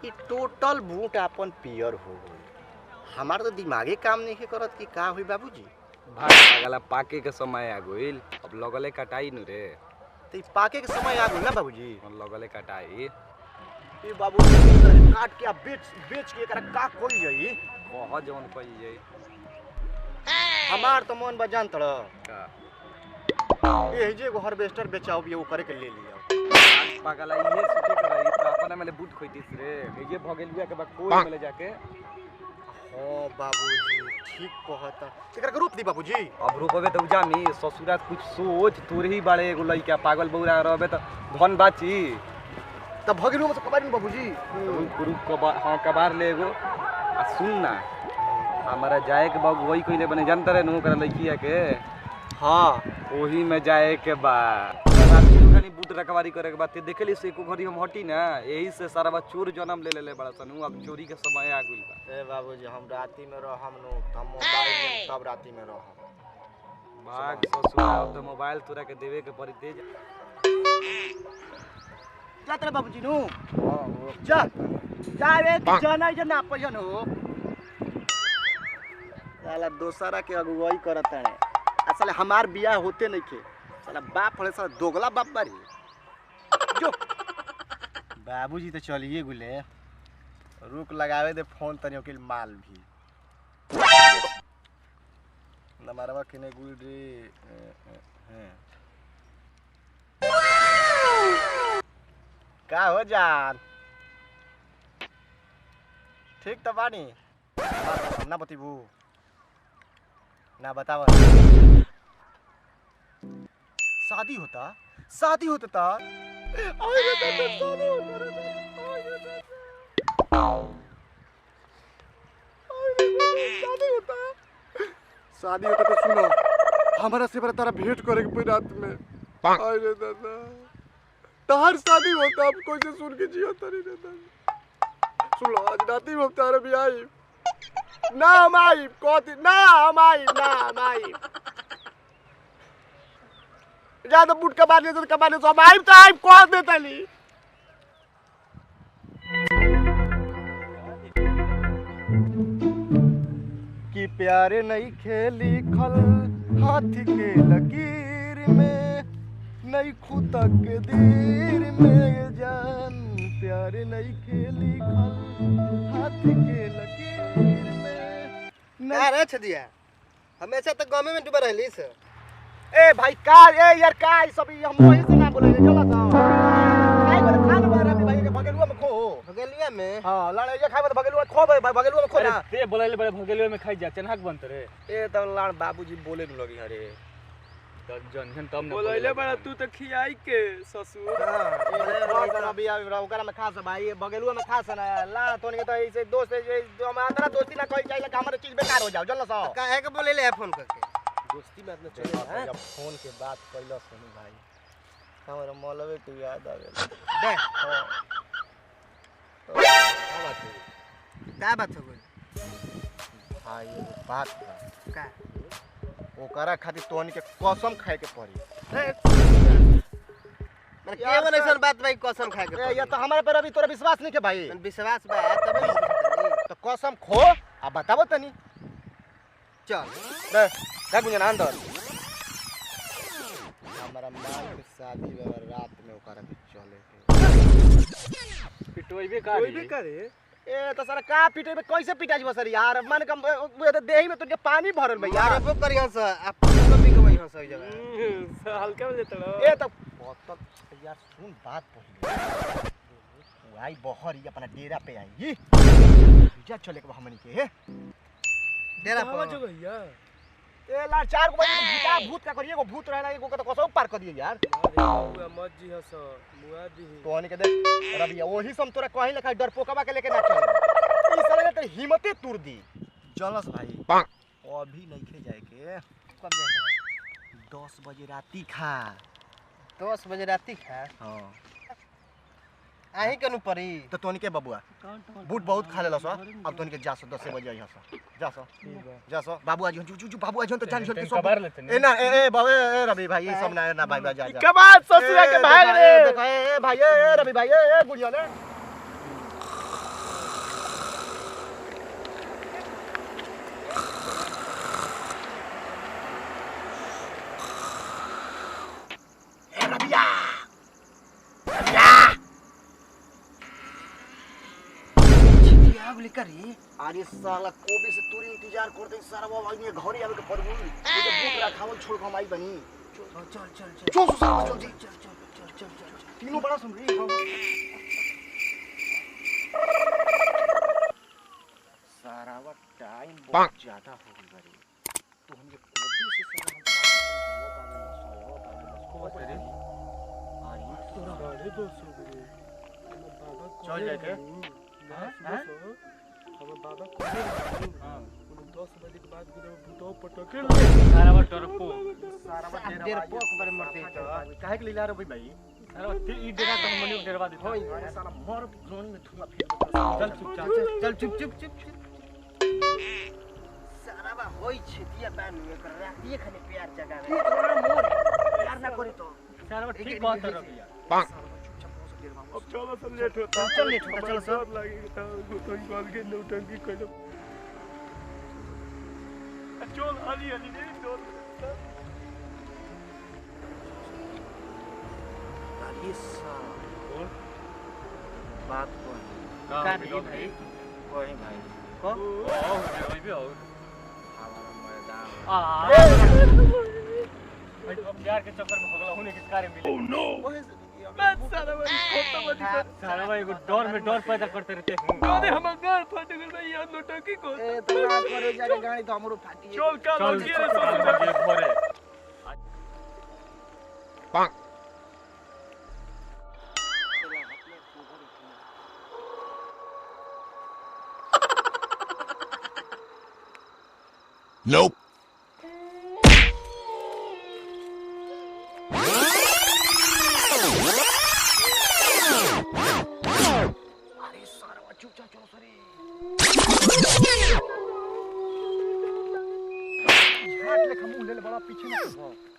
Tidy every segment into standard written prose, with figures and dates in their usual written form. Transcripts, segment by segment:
ये total boot अपन पियर हो गई। हमार तो दिमागे काम नहीं करत कि का हुई बाबूजी। भाग पागला पाके के समय आ गइल, अब लगले कटाई नु रे। तो पाके के समय आ गई ना बाबूजी। लगले कटाई ये बाबूजी काट के अब बेच के एकरा का कोई जाई। बहुत जवन कई जाई। हमार तो मन बजान तड़ का ए जे एगो हार्वेस्टर बेचाओ भी वो करे के ले लिया। पागला ये सोचे के रही त अपने मेले बूट खोइतिस रे। ये भगेलुआ के बा कोई मेले जाके। हां बाबूजी ठीक कहता। एकरा के रूप दी बाबूजी। अब रूपवे त उजामी ससुरा कुछ सोच तोरे ही बाड़े एगो लइका पागल बौरा रहबे त धन बाची। तब भगेलुआ में से कबार बाबूजी। रुक कबार हां कबार ले एगो। आ सुन ना हमारा जाए के बाबू वही कइले बने जानत रे नु कर लइकिया के। हां ओही में जाए के बा। राती बूट रखवारी करे के बाद देखली से एको घड़ी हम हटी ना यही से सारा बा चोर जन्म ले लेले बड़ा सन। अब चोरी के समय आ गइल बा। ए बाबूजी हम राती में रहम नु हम मोबाइल में तब राती में रहम। भाग ससुरा अब तो मोबाइल तोरा के देवे के पड़ी तेज। जा तेरे बाबूजी नु। हां जा जा रे जाना जे ना पहन हो। साला दोसरा के अगुवाई करत है। असल हमार बियाह होते नहीं के। साला बाप हड़े साला दोगला बाप बारी। जो बाबूजी तो चलिए गुले। रुक लगावे दे फोन तनियो के माल भी। नमरवा किने गुल रे हैं। का हो जान? ठीक तो बानी। ना बतीबू ना बतावा। शादी होता शादी होता शादी होता तो सुनो हमारा से बड़ा तारा भेंट करे के रात में। अरे दादा तार शादी होता अब कोई से सुन के जियो तारी रे दादा। सुन लो आज रात में तारा भी आई ना हम आई कोती ना हम आई ना हम आई। ज्यादा बूट कबाने से सब आई तो आई कह देता ली। कि प्यारे नहीं खेली खल हाथी के लकीर में नहीं खुदा के दीर में जान। प्यारे नहीं खेली खल हाथी के लकीर में ना रे छदिया हमेशा तक गांव में डूबा रहली से। ए भाई का ए यार का सब हम वही से ना बोले चला जाओ। खाई बोले खा ना बारा में भाई के भगेलुआ में खो। भगेलुआ में हां लड़े ये खाई बोले भगेलुआ खो भाई भगेलुआ में खो ना। ते बोले बड़े भगेलुआ में खाई जा चनहक बनत रे। ए त लाड़ बाबूजी बोले न लगी हरे त जनजन तब न बोलैले बड़ा तू त खियाई के ससुर। हां अभी ओकरा में खा सब भाई भगेलुआ में खा सना ला तोनी के त ऐसे दोस्त हम अंदर दोस्ती ना कइल जाइला कि हमरे चीज बेकार हो जाओ जल्ला सा। काहे के बोले ले फोन करके दोस्ती में इतना चले हैं। जब फोन के बात कइला सुनी भाई हमरा मौलवे के याद आवे दे। हां का बात हो गई भाई ये बात का ओकरा खातिर तोहनी के कसम खाए के पड़ी। माने केवन ऐसन बात भाई कसम खाए के पड़ी। ये तो हमारे पर अभी तोरा विश्वास नहीं के भाई। विश्वास बा तबे तो कसम खो आ बताबो तनी चल रे का गुंजन अंदर। हमारा माल के शादी वाला रात में ओकरा के चले के पिटोइबे करे। ए तो सारा का पिटे में कैसे पिटा जीव सर यार मन कम देही में तुके पानी भरल भई यार। अब करियो स अपन भी कमई हो सही जगह हल्का में देतलो। ए तो बहुत यार सुन बात पड़ी तू आई बहर ही अपना डेरा पे आई जा चले के हमनी के डेरा पर जो भैया ए ला चार को भूता भूत का करिए एगो भूत रहला एगो के तो कसो पार कर दिए यार। अरे मत जी हस मुआ दी तोहनी के देख रबिया ओही सम तोरा कहीं लेखा डरपोकवा के लेके ना चल। ई साले तेरी हिम्मते तोड़ दी चलस भाई अभी नइखे जाए के। कब जाए के 10 बजे राती खा 10 बजे राती खा। हां आही कनु परी तो तोनी के बबुआ बूट बहुत खा लेलस अब तोनी के जासो 10 बजे आई हस जासो जासो बाबू आज जू बाबू आज तो जान छोड़ के सब ए ना ए बाबू ए रवि भाई सब ना भाई जा जा कमाल ससुरा के भाग रे। देखो ए भाई ए रवि भाई ए गुड़िया ने का बोली करी अरे साला कोबे से तोरे इंतजार करते सारा बाबा ये घरे आवे के पड़बू मुझे भूख रखावल छोड़ के हम आई बनी चल चल चल चल साला चल जी चल चल चल चल चल तीनों बड़ा सुन रही सारा वा टाइम बहुत ज्यादा हो गई बारी तो हम ये कोबे से साला हम वो बाबे अरे तोरा गाड़ी दोस्त हो गए बाबा चल जाके हैं हम बाबा को हां 10 बजे के बाद गिरो भूतो पटके सारा बा डरपो सारा वा देर पोक पर मरते तो काहे के लीला रे भाई सारा ई डेरा तो हम मनी डेरवा दे होई अरे साला मर जोनी में धुआं फेर चल चुप चुप चुप सारा बा होई छे दिया बान एकर रातिए खने प्यार जगावे तोरा मोर प्यार ना करे तो सारा बा ठीक बात कर रबिया अब चलो सब लेट होता चल लेट होता चलो सब लगेगा तो तो निकाल के नौटंकी कर दो चल हाली हाली नहीं चल अरे साला बात को का रे भाई कोई भाई को ओ भाई भी और हमारा मैदान अब प्यार के चक्कर में भगला होने के कार्य मिले ओह नो बस सारा भाई खोता मत कर सारा भाई को डर में डर पैदा करते रहते हैं अरे हम घर फट गए भाई यार नौटंकी को ए तो ना करे जाके गाड़ी तो हमरो फाटी चल का चल लगी रे सब ये भोरे Nope. अरे सारा वा चुप चल चलो सरी घाट ले खमू ले बड़ा पीछे ना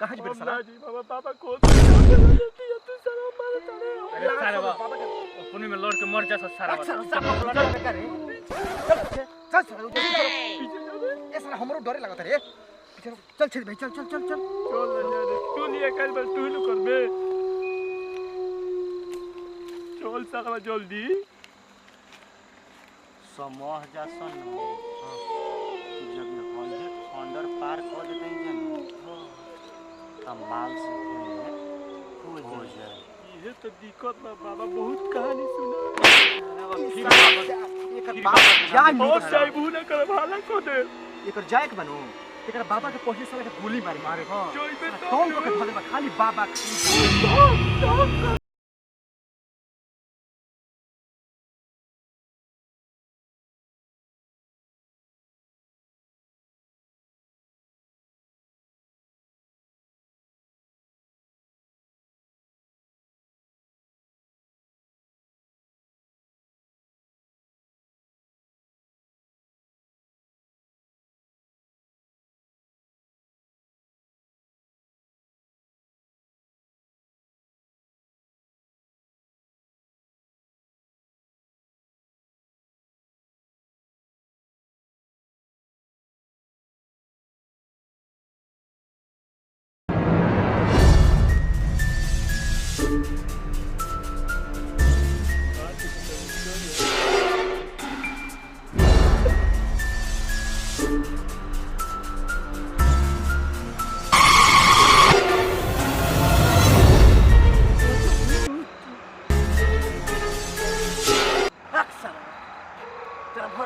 कहां जी बेटा साला जी बाबा बाबा को तू सारा मार तारे अरे सारा बा पुनी में लौट के मर जा सारा बा चल करे चल चल ए साला हमरो डरे लागत रे पीछे चल चल भाई चल चल चल चल चल तू नहीं कर बस तू ही करबे चल सारा जल्दी समोह जा सन जब ये होइए अंडर पार कर देते हैं जन कमाल से हो जाए ये तो दिक्कत बा बाबा बहुत कहानी सुना एकर बाप जान बहुत सही भूल कर भाला को दे एकर जायक बनो एकर बाबा के पहिले साला के गोली मारे हां जोई पे कौन को के धले खाली बाबा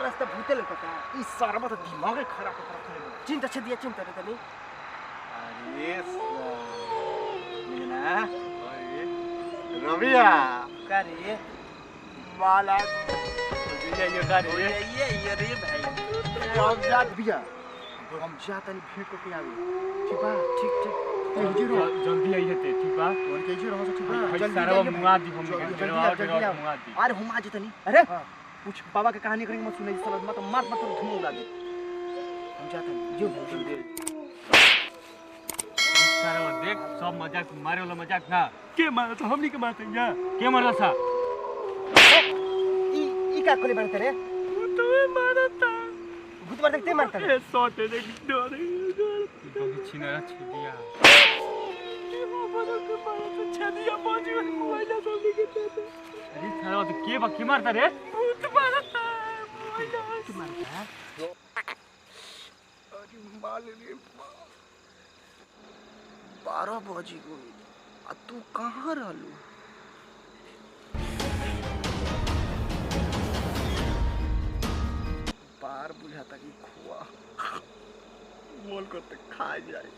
इस सारा मत दिमाग खराब कर रखे चिंता छ दिया चिंता रे तनी अरे मीना रविया करे माला ये का रे ये रे भाई हम जात बिया हम जातनी भेंट को के आवे ठीक बा ठीक ठीक जी रो जल्दी आइए ते ठीक बा कौन के जी रहो ठीक बा जल्दी सारा मुआ दी हम डेरवा मुआ दी अरे हम आज तनी अरे कुछ बाबा के कहानी करेंगे मत सुनाई साला मत मार मत धुआं उड़ा दे हम जाते हैं जो जल्दी सारा देख सब मजाक मारे वाला मजाक ना के मारा तो हमनी के मारते हैं के मारला सा ई का कोले मारते रे तो मारा था भूत मार देखते मारते रे ए सोटे देख डर बगी छिनरा छिदिया बाबा को मारा तो छदिया बाजू मोबाइल सब लेके थे अरे सारा तो के बा के मारता रे भूत मारा था तू मारता अरे माल रे 12 बजी गई आ तू कहाँ रहलू बार बुझाता कि खुआ मोल करते खा जाए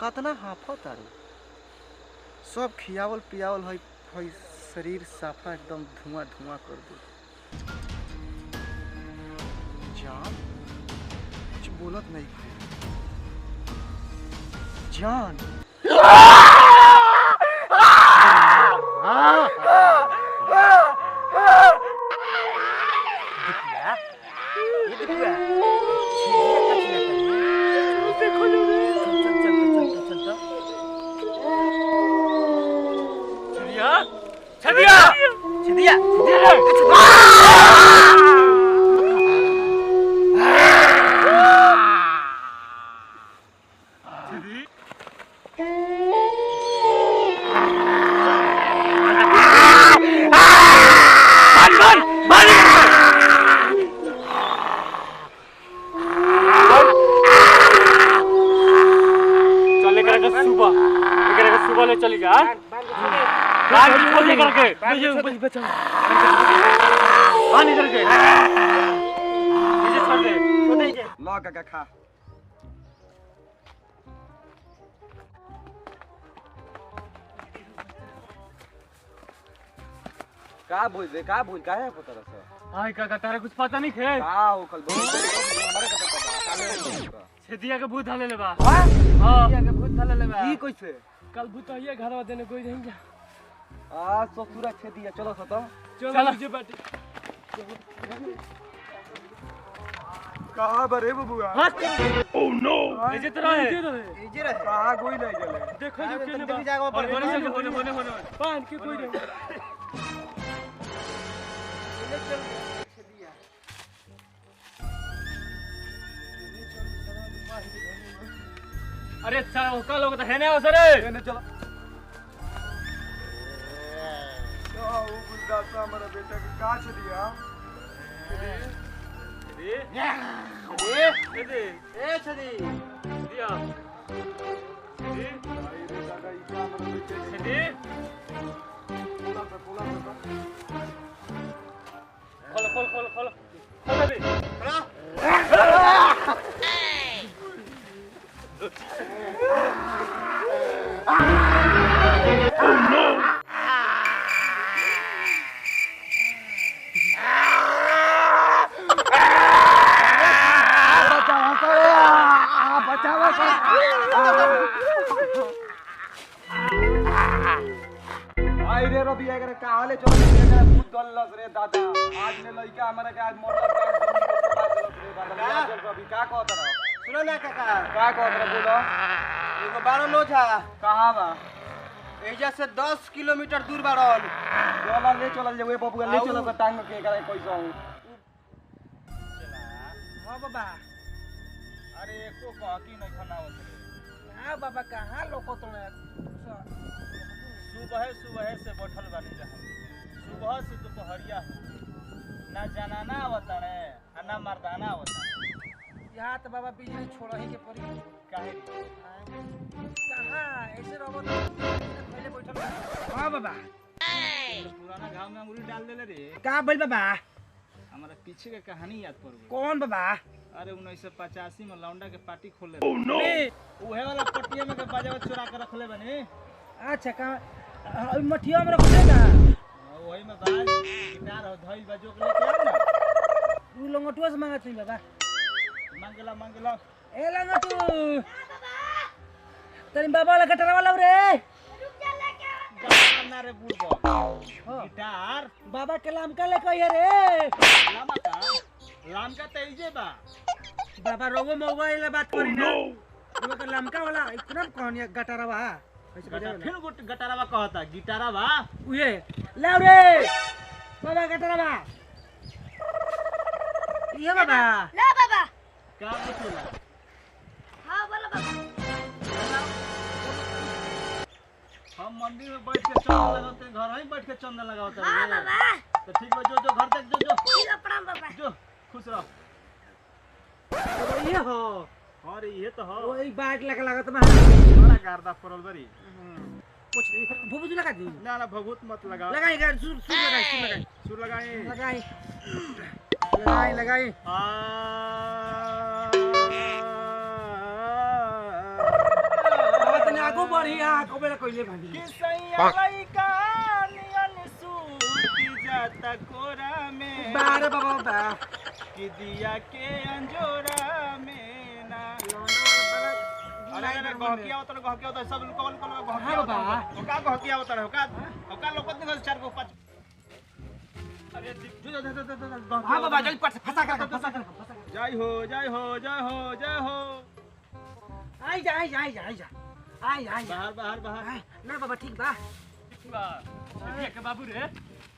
कतना हाफा तारू सब खियावल पियावल है शरीर साफा एकदम धुआं धुआं कर दे जान कुछ बोलत नहीं जान खा का बोल दे का बोल काहे पता रहा हाय काका तारा कुछ पता नहीं खे का हो कल हमारे का पता छेदिया के भूत धले ले बा हां छेदिया के भूत धले ले बा ई कैसे कल भूत ये घरवा देने कोई रहेंगे आज तो पूरा छेदिया चलो सतो चलो जे बाटी कहां बरे बबुआ ओह नो इजे तरह है इजे रहे कहां कोई नहीं गले देखो जो केने बा जगह पर होने पान के कोई नहीं अरे चलो का लोग तो है ना सर चलो चलो ओ गुलदासा हमारा बेटा की का छदिया ए छदी दिया छदी भाई रे दादा ई का हमारा बेटा छदी पोला खोल अभी आई रे रवि अगर काले चलो रे भूत दलस रे दादा आज ने लइका हमारे के आज मोटर का बात रे दादा रवि का कहत रहा सुनो ना काका का कहत रहा बोलो एगो बारो नो था कहां बा एजा से 10 किलोमीटर दूर बारन चला ले चलल जे बबुआ ले चलो का टांग के करे कैसा हूं हां बाबा अरे एको कहकी नहीं खनावत रे हां बाबा कहां लोको तो सुबह से बैठल बानी जा सुबह से दोपहरिया ना जनाना आवता रे ना मर्दाना आवता यहाँ तो बाबा बिजली छोड़ ही के पड़ी काहे कहां ऐसे रहो पहले बैठल हां बाबा पुराना गांव में अंगूरी डाल देले रे का बोल बाबा हमारा पीछे के कहानी याद पड़ गई कौन बाबा अरे 1985 में लौंडा के पार्टी खोले उहे वाला पट्टिया में के बाजावा चुरा के रखले बने अच्छा का मठिया में रख देगा वही में बाज गिटार हो धइल बजो के लेके आओ ना तू लंगटुआ से मांगत नहीं बाबा मांगला ए लंगटू तेरी बाबा वाला गटर वाला रे गिटार ना रे बुढ़बो गिटार बाबा के लाम का लेके आइए रे लाम का तेजे बा बाबा रोगो मोबाइल बात करी ना वो के लमका वाला इतना कौन ये गटरवा ऐसे बजा फिर गुट गटारवा कहता गिटारवा उहे लाओ रे बाबा गटरवा ये बाबा ला बाबा का पूछला हां बोलो बाबा हम मंदिर में बैठ के चंदा लगाते घर ही बैठ के चंदा लगाते हां बाबा तो ठीक है जो घर तक जो ठीक है प्रणाम बाबा जो खुश रह। ये हो अरे ये तो हो वही बाट लागत में बड़ा गार्दा पड़ल बरी। कुछ भूबू लगा दी ना ना भभूत मत लगाओ। लगाई कर सुर लगाई सुर लगाए। लगाई लगाई लगाई तने आगो बढ़ी आगो बेला कइले भाभी किसैया लइका नियन सूती जाता कोरा में बारे बाबा बा कि दिया के अंजोरा में ना। अरे अरे गहकिया उतर सब कौन कौन गहकिया हां बाबा ओका गहकिया उतर ओका लोकत नहीं चार को पांच। अरे जो हां बाबा जल्दी फंसा कर जय हो जय हो जय हो जय हो। आई जा आई बाहर बाहर बाहर ना बाबा ठीक बा ये के बाबू रे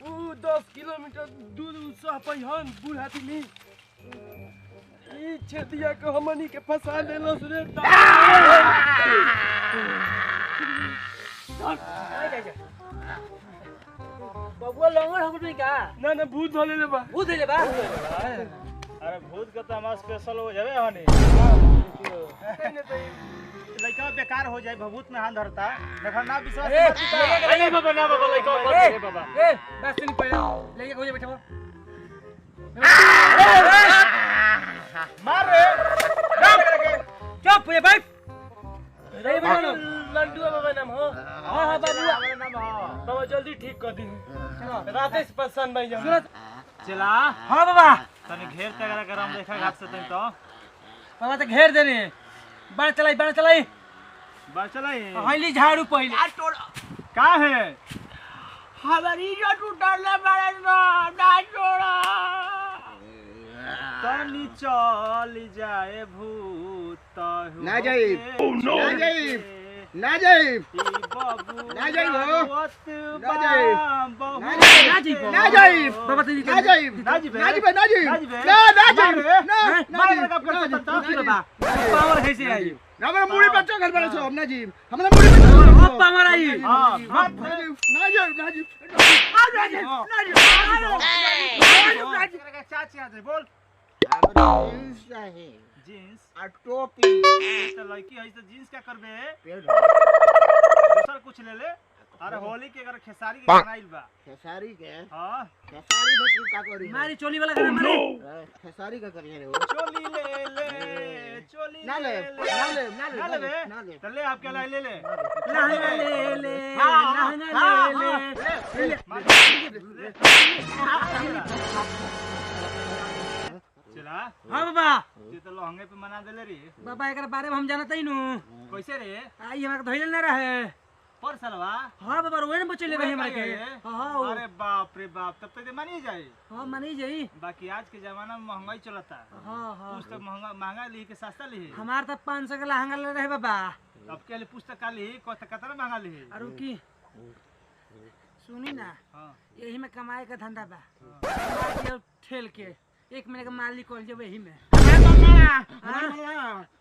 ऊ 10 किलोमीटर दूर सह पहिन बूढ़ हाथी में ई छेदिया के हमनी के फंसा देलस रे बबुआ लंगड़ हो गई का ना ना भूत धले ले बा अरे भूत का तो हमारा स्पेशल हो जावे हनी लइका बेकार हो जाए भभूत में हाथ धरता देखा ना विश्वास ए बाबा ना बाबा लइका मत रे बाबा। ए बस नहीं पहले लेके हो जा बैठा मार रे चुप ये बैठ रे बाबा लंडू बाबा नाम हो हां हां बाबू हमारा नाम हां बाबा जल्दी ठीक कर दी राते से परेशान भाई जाओ चला हां बाबा तने घेर तगरा गरम देखा घाट से तन तो बाबा तो घेर देने बाण चलाई बस चलाई हईली झाड़ू पहले का है हमारी जो टूटल बारे ना छोड़ा तनी चल जाए भूत ना जाई ना जाई बाबू ना जाई हो ना जाई ना जाई बाबा तेरी ना जाई ना जी ना जी ना जी ना जाई ना बाबा पावर कैसे आई हमरा मुड़ी बच्चा घर पर छो ना जी हमरा मुड़ी बच्चा अब पावर आई हां मत ना जी ना जी चाची आ जाए बोल जींस आ टोपी तो लड़की है तो जींस क्या करबे दूसरा कुछ ले ले। अरे होली के अगर खेसारी के बनाइल बा खेसारी के हां खेसारी के तू का करी मारी चोली वाला गाना मारी खेसारी का करी रे चोली ले चोली ना ले तो ले आपके ले ले लहंगा ले चला हां बाबा ये तो लहंगे पे मना देले रे बाबा एकरा बारे में हम जानत ही नु कैसे रे आई हमरा धइल ना रहे पर सलवा हां बाबा रोए न बचले भाई हमरा के हां अरे बाप रे बाप तब तक मानी जाए हां मानी जाई बाकी आज के जमाना में महंगाई चलता हां हां पुस्तक महंगा ली के सस्ता ली हमार त 500 के लहंगा ले रहे बाबा अब के लिए पुस्तक ली कतना महंगा ली और की सुनी ना हां यही में कमाए का धंधा बा मार ठेल के 1 महीने का माल निकल जावे यही में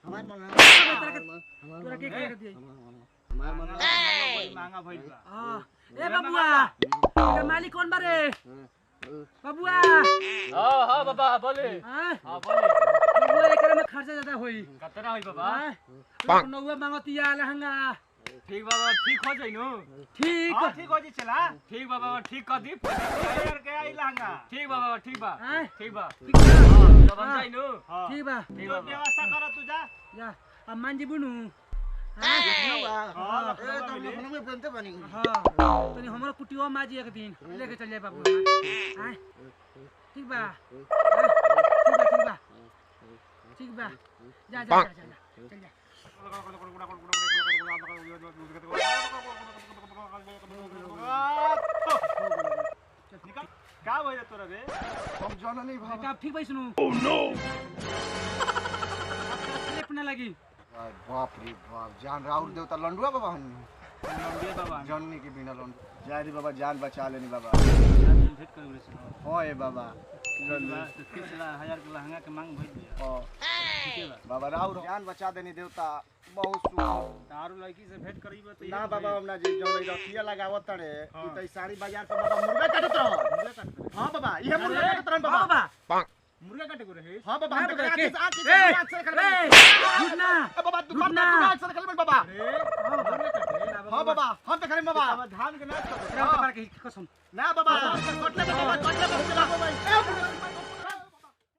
हमार तोरा के कर दिए महंगा भइल बा हां ए बबुआ एकर मालिक कौन बारे बबुआ हां हां बाबा बोले हां हां बोले बबुआ एकर में खर्चा ज्यादा होई कितना होई बाबा नौवा मांगतिया लहंगा ठीक बाबा ठीक हो जाई नु ठीक हां ठीक हो जी चला ठीक बाबा ठीक कर दी यार के आई लहंगा ठीक बाबा ठीक बा हां ठीक बा ठीक बा तो बन जाई नु हां ठीक बा ठीक बा व्यवस्था कर तू जा जा अब मान जी बुनु हां ए तो लखनऊ में बनते बनी हां तनी हमरा कुटिवा माजी एक दिन लेके चल जाए बाबू हां ठीक बा ठीक बा जा चल जा का भइल तोरा रे हम जाना नहीं भाई का ठीक भाई सुनु ओह नो अपना लगी बाप रे बाप जान राउर देवता लंडुआ बाबा हन लंडुआ बाबा जाननी के बिना लंडू जारी बाबा जान बचा लेनी बाबा भेट कर रे हां ए बाबा पिछला 1000 के लहंगा के मांग भइल बिया हां ठीक है बा बाबा राउर जान बचा देनी देवता बहुत सुख तारू लड़की से भेट करीब तो ना बाबा हम ना जी जौन रखिया लगावत तड़े ई त सारी बाजार पे बाबा मुर्गा काटत रहो हां बाबा ये मुर्गा काटत रहो बाबा मुर्गा काटे को रहे हां बाबा ना हम बाबा, आके के? आके से खेले रुकना बाबा दुकान रुकना। में आके से खेले बाबा मुर्गा काटे हां बाबा हम तो खेले बाबा अब धान के नाच राम के कसम ना बाबा कटले बाबा ए